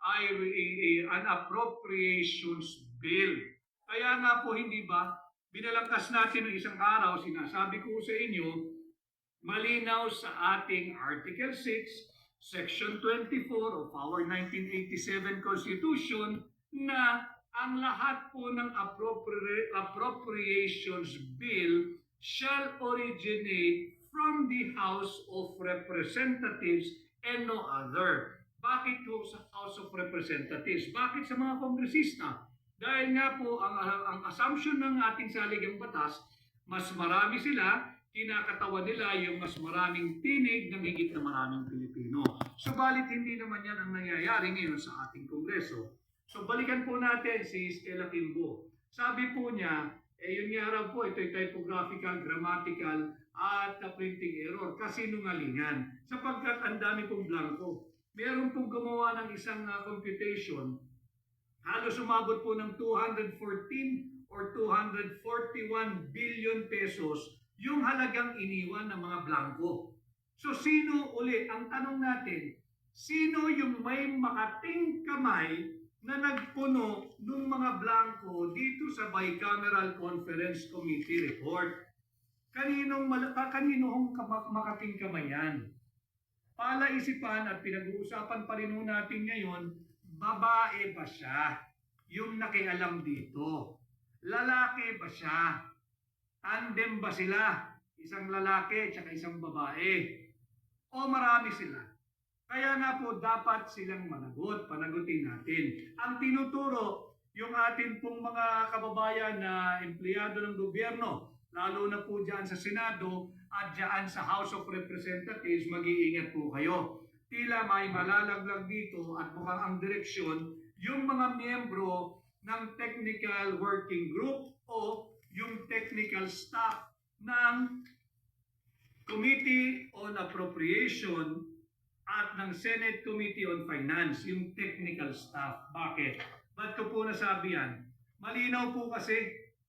ay an appropriations bill. Kaya nga po, hindi ba, binalangkas natin ng isang araw, sinasabi ko sa inyo, malinaw sa ating Article 6, Section 24 of our 1987 Constitution na ang lahat po ng appropriations bill shall originate from the House of Representatives and no other. Bakit po sa House of Representatives? Bakit sa mga kongresista? Dahil nga po ang assumption ng ating saligang batas, mas marami sila, kinakatawan nila yung mas maraming tinig ng higit na maraming Pilipino. Subalit hindi naman yan ang nangyayari ngayon sa ating Kongreso. So balikan po natin si Stella Kimbo. Sabi po niya, yun nga raw po, ito'y typographical, grammatical, at printing error. Kasinungalingan. Sapagkat ang dami pong blanco. Meron pong gumawa ng isang computation, halos umabot po ng 214 or 241 billion pesos yung halagang iniwan ng mga blanco. So sino uli, ang tanong natin, sino yung may makating kamay na nagpuno ng mga blanco dito sa Bicameral Conference Committee report? Kaninong makating kamay yan? Palaisipan at pinag-uusapan pa rin natin ngayon, babae ba siya yung nakialam dito? Lalaki ba siya? Tandem ba sila? Isang lalaki at isang babae? O marami sila? Kaya nga po dapat silang managot, panagutin natin. Ang tinuturo yung atin pong mga kababayan na empleyado ng gobyerno, lalo na po dyan sa Senado at dyan sa House of Representatives, mag-iingat po kayo. Tila may malalaglag dito at mukhang ang direksyon yung mga miyembro ng Technical Working Group o yung technical staff ng Committee on Appropriation at ng Senate Committee on Finance, yung technical staff. Bakit? Ba't ko po nasabi yan? Malinaw po kasi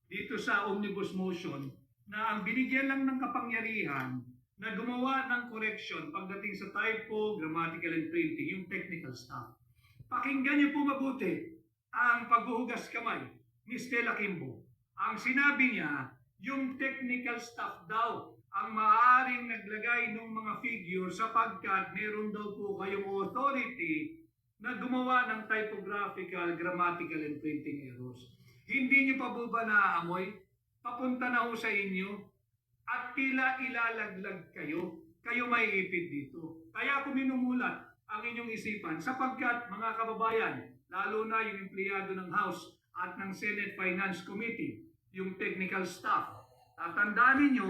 dito sa omnibus motion na ang binigyan lang ng kapangyarihan na gumawa ng correction pagdating sa typo, grammatical and printing, yung technical staff. Pakinggan niyo po mabuti ang paghuhugas kamay ni Stella Kimbo. Ang sinabi niya, yung technical staff daw ang maaaring naglagay ng mga figure sapagkat meron daw po kayong authority na gumawa ng typographical, grammatical, and printing errors. Hindi niyo pa ba naaamoy? Papunta na ho sa inyo at tila ilalaglag kayo. Kayo may ipid dito. Kaya ako minumulat ang inyong isipan sapagkat mga kababayan, lalo na yung empleyado ng House at ng Senate Finance Committee, yung technical staff. Tatandaan ninyo,